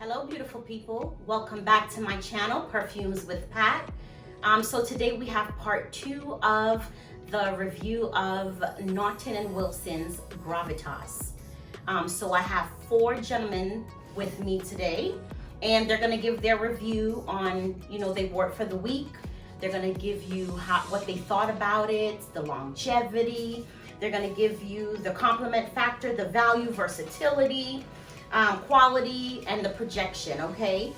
Hello beautiful people, welcome back to my channel, Perfumes with Pat. So today we have part 2 of the review of Naughton & Wilson's Gravitas. So I have 4 gentlemen with me today, and they're gonna give their review on, they wore it for the week. They're gonna give you what they thought about it, the longevity. They're gonna give you the compliment factor, the value, versatility, quality, and the projection. Okay,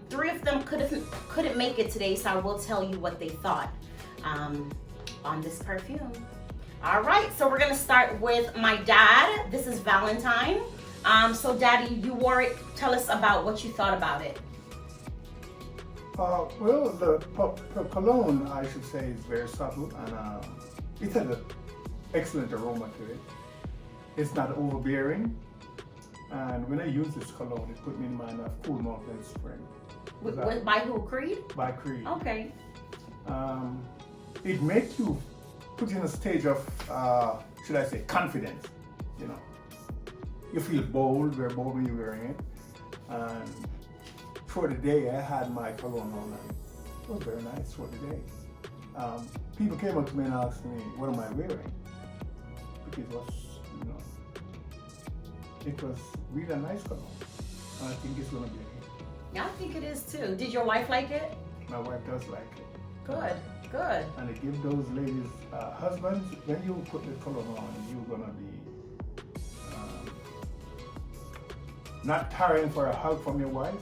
3 of them couldn't make it today, so I will tell you what they thought on this perfume. All right, so we're gonna start with my dad. This is Valentine. So Daddy, you wore it. Tell us about what you thought about it. Well, the cologne, I should say, is very subtle, and it has an excellent aroma to it. It's not overbearing, and when I use this cologne, it put me in mind of Cool Mountain Spring. By who? Creed? By Creed. Okay. It makes you put you in a stage of, should I say, confidence. You feel bold, very bold when you're wearing it. And for the day, I had my cologne on, and it was very nice for the day. People came up to me and asked me, what am I wearing? Because it was really a nice cologne. And I think it's going to be a hit. Yeah, I think it is too. Did your wife like it? My wife does like it. Good, good. And it gives those ladies, husbands, when you put the cologne on, you're going to be not tiring for a hug from your wife.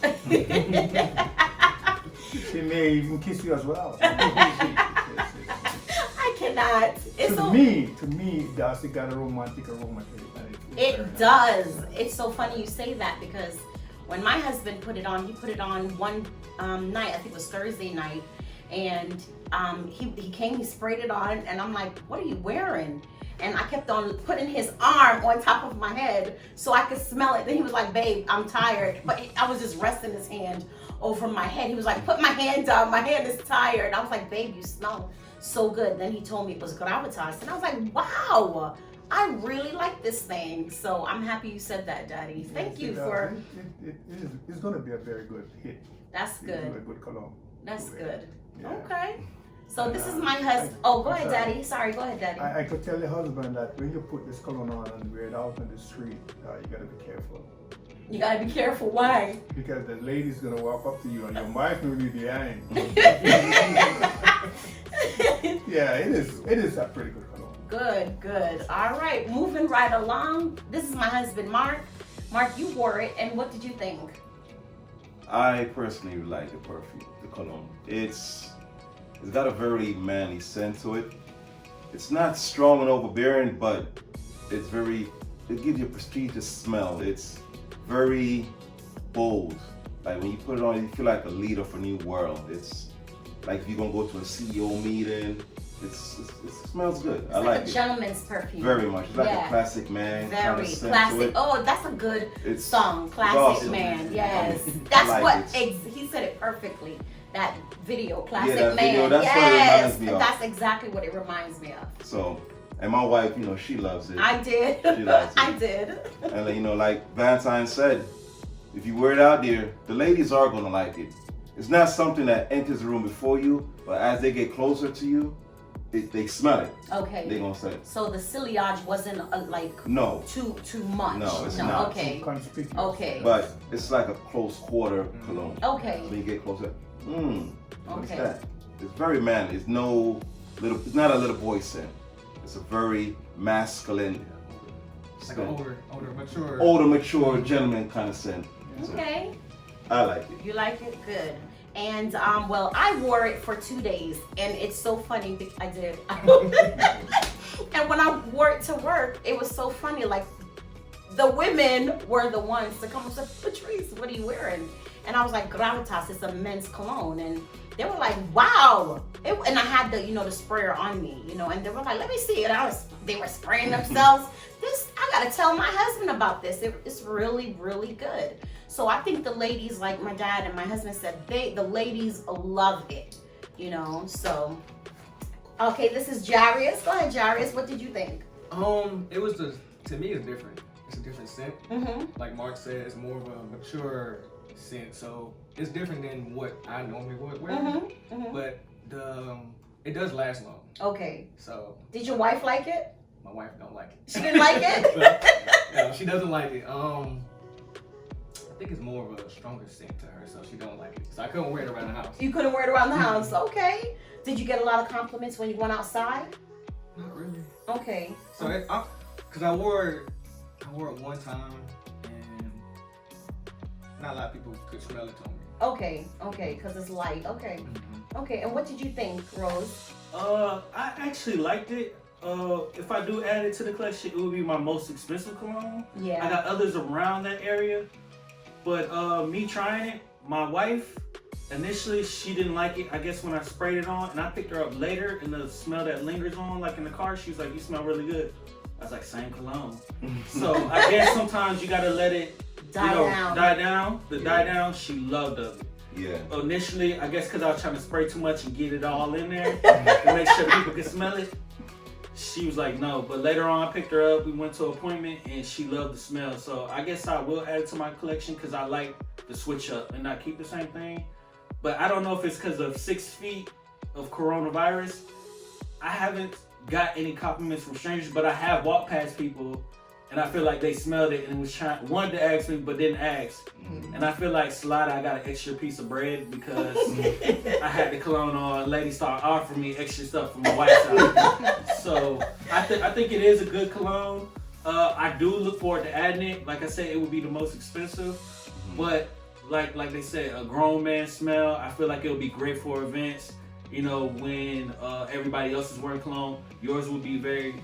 She may even kiss you as well. I cannot. To me, it does. It got a romantic aroma to it. It does. It's so funny you say that, because when my husband put it on, he put it on one night, I think it was Thursday night, and he came, he sprayed it on, and I'm like, what are you wearing? And I kept on putting his arm on top of my head so I could smell it. Then he was like, babe, I'm tired. But I was just resting his hand over my head. He was like, put my hand down, my hand is tired. I was like, babe, you smell so good. Then he told me it was Gravitas. And I was like, wow, I really like this thing. So I'm happy you said that, Daddy. Thank you for... It's going to be a very good hit. That's good. It's a good cologne. That's good. Yeah. Okay. So this is my husband. Oh, go ahead, Daddy. Sorry, go ahead, Daddy. I could tell your husband that when you put this cologne on and wear it out in the street, you gotta be careful. You gotta be careful. Why? Because the lady's gonna walk up to you and your wife will be behind. Yeah, it is a pretty good cologne. Good, good. All right, moving right along. This is my husband, Mark. Mark, you wore it, and what did you think? I personally like the perfume, the cologne. It's got a very manly scent to it. It's not strong and overbearing, but it gives you a prestigious smell. It's very bold. Like when you put it on, you feel like a leader for a new world. It's like if you're gonna go to a CEO meeting, it smells good. It's I like a it. gentleman's perfume. Very much. It's like a classic man. Very kind of scent classic. to it. Oh, that's a good song. It's Classic awesome. man. Yes. I That's like what it. he said it perfectly. That video, Classic that Man. video, that's what it yes. reminds me of. That's exactly what it reminds me of. So, and my wife, she loves it. I did. She loves it. I did. And like Valentine said, if you wear it out there, the ladies are gonna like it. It's not something that enters the room before you, but as they get closer to you, they smell it. Okay. They're gonna say it. So the ciliage wasn't No. Too much. No, it's not. Okay. Conspicuous. Okay. But it's like a close quarter cologne. Okay. When you get closer, what's Okay. that? It's very manly. It's not a little boy scent. It's a very masculine. Like an older, mature gentleman kind of scent. Okay. So, I like it. You like it? Good. And well, I wore it for 2 days, and it's so funny because I did. And when I wore it to work, it was so funny. Like the women were the ones to come and say, Patrice, what are you wearing? And I was like, Gravitas, it's a men's cologne. And they were like, wow. And I had the sprayer on me, and they were like, let me see it. They were spraying themselves. I gotta tell my husband about this. It's really, really good. So I think the ladies, like my dad and my husband said, the ladies love it, so. Okay, this is Jarius. Go ahead, Jarius. What did you think? It was to me it's different. It's a different scent. Mm-hmm. Like Mark said, it's more of a mature scent, so it's different than what I normally would wear. But it does last long. Okay. So did your wife like it? my wife don't like it. She didn't like it? No, she doesn't like it. I think it's more of a stronger scent to her, so she don't like it. So I couldn't wear it around the house. You couldn't wear it around the house. Okay. Did you get a lot of compliments when you went outside? Not really. Okay. So because I wore it one time, and not a lot of people could smell it on me. Okay, because it's light. Okay. Okay, and what did you think, Rose? I actually liked it. If I do add it to the collection, it would be my most expensive cologne. Yeah. I got others around that area, but me trying it, my wife, initially she didn't like it. I guess when I sprayed it on, and I picked her up later, and the smell that lingers on, like in the car, she was like, "You smell really good." I was like, "Same cologne." So I guess sometimes you gotta let it die down. Die down. She loved it. Yeah. Initially, I guess because I was trying to spray too much and get it all in there to make sure people could smell it. She was like, no. But later on, I picked her up. We went to an appointment, and she loved the smell. So I guess I will add it to my collection because I like to switch up and not keep the same thing. But I don't know if it's because of 6 feet of coronavirus. I haven't got any compliments from strangers, but I have walked past people, and I feel like they smelled it and wanted to ask me, but didn't ask. And I feel like Slada, I got an extra piece of bread because I had the cologne on. Lady started offering me extra stuff from my wife's house. So I think it is a good cologne. I do look forward to adding it. Like I said, it would be the most expensive, but like they said, a grown man smell. I feel like it would be great for events. You know, when everybody else is wearing cologne, yours would be very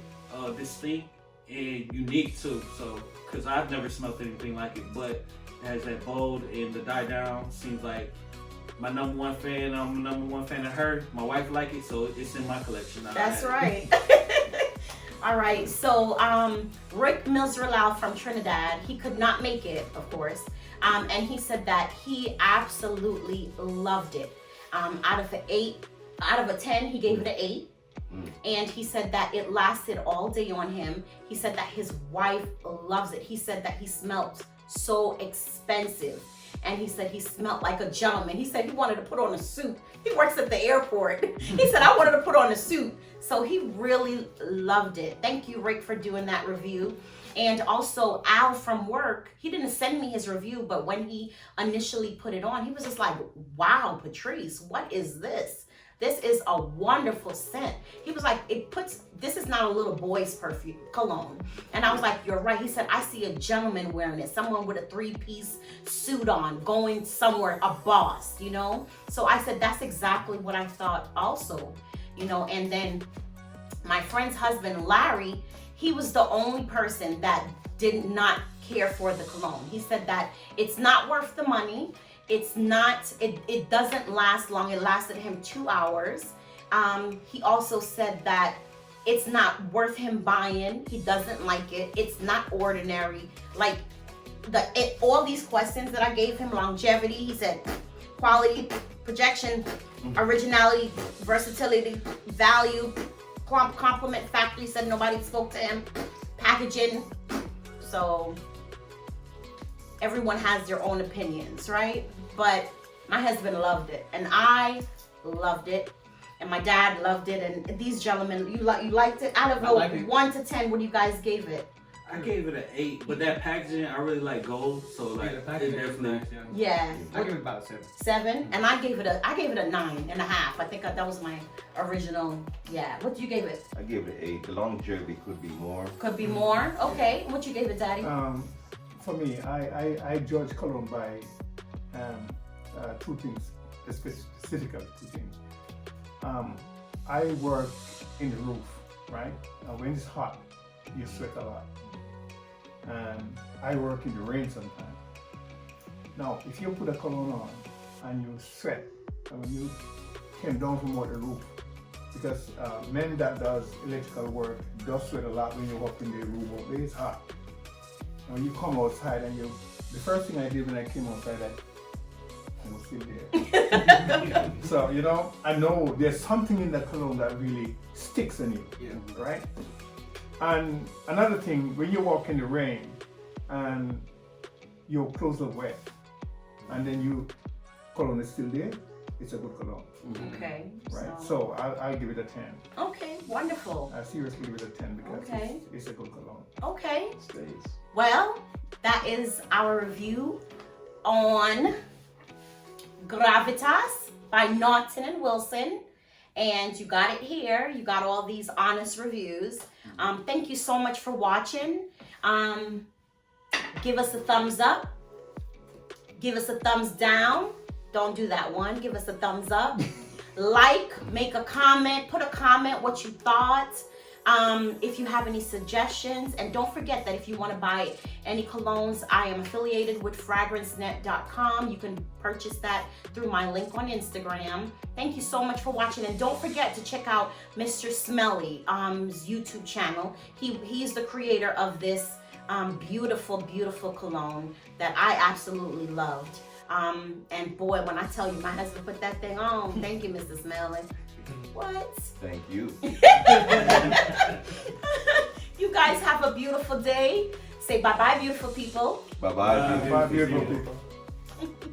distinct and unique too. So, because I've never smelled anything like it, but it has that bold and the die down. Seems like my number one fan. I'm the number one fan of her. My wife like it, so it's in my collection. That's right. All right. So, Rick Mills-Ralal from Trinidad, he could not make it, of course, and he said that he absolutely loved it. Out of a 10, he gave it an 8. And he said that it lasted all day on him. He said that his wife loves it. He said that he smelled so expensive. And he said he smelled like a gentleman. He said he wanted to put on a suit. He works at the airport. He said, I wanted to put on a suit. So he really loved it. Thank you, Rick, for doing that review. And also Al from work, he didn't send me his review, but when he initially put it on, he was just like, wow, Patrice, what is this? This is a wonderful scent. He was like, this is not a little boy's perfume, cologne. And I was like, you're right. He said, I see a gentleman wearing it, someone with a 3-piece suit on, going somewhere, a boss, you know? So I said, that's exactly what I thought also, you know? And then my friend's husband, Larry, he was the only person that did not care for the cologne. He said that it's not worth the money. It's not, it doesn't last long. It lasted him 2 hours. He also said that it's not worth him buying. He doesn't like it. It's not ordinary. Like all these questions that I gave him, longevity, he said quality, projection, originality, versatility, value, compliment factor. He said nobody spoke to him, packaging. So everyone has their own opinions, right? But my husband loved it, and I loved it, and my dad loved it, and these gentlemen, you liked it? Out of 1 to 10, what do you guys gave it? I gave it an 8, but that packaging, I really like gold, so like the packaging is nice, yeah. I give it about a 7. 7, and I gave it a 9.5. I think that was my original. Yeah. What you gave it? I gave it an 8. The longevity could be more. Could be more. Okay. What you gave it, Daddy? For me, I judge cologne by 2 things, specifically 2 things. I work in the roof, right? When it's hot, you sweat a lot. And I work in the rain sometimes. Now, if you put a cologne on and you sweat, and when you came down from the roof, because men that does electrical work does sweat a lot when you're up in the roof, but it's hot. And when you come outside and the first thing I did when I came outside, I was still there. So, you know, I know there's something in the cologne that really sticks in you, right? And another thing, when you walk in the rain and your clothes are wet, and then you cologne is still there, it's a good cologne, Okay. right? So I'll give it a 10. Okay, wonderful. I seriously give it a 10 because Okay. it's a good cologne. Okay. Stays. Well, that is our review on Gravitas by Norton and Wilson. And you got it here. You got all these honest reviews. Thank you so much for watching. Give us a thumbs up. Give us a thumbs down. Don't do that one. Give us a thumbs up. Like, make a comment, put a comment what you thought. If you have any suggestions, and don't forget that if you want to buy any colognes, I am affiliated with fragrancenet.com. You can purchase that through my link on Instagram. Thank you so much for watching, and don't forget to check out MrSmelly YouTube channel. He's the creator of this beautiful cologne that I absolutely loved. And boy, when I tell you my husband put that thing on, thank you, MrSmelly. What? Thank you. You guys have a beautiful day. Say bye-bye, beautiful people. Bye-bye. Bye, beautiful people.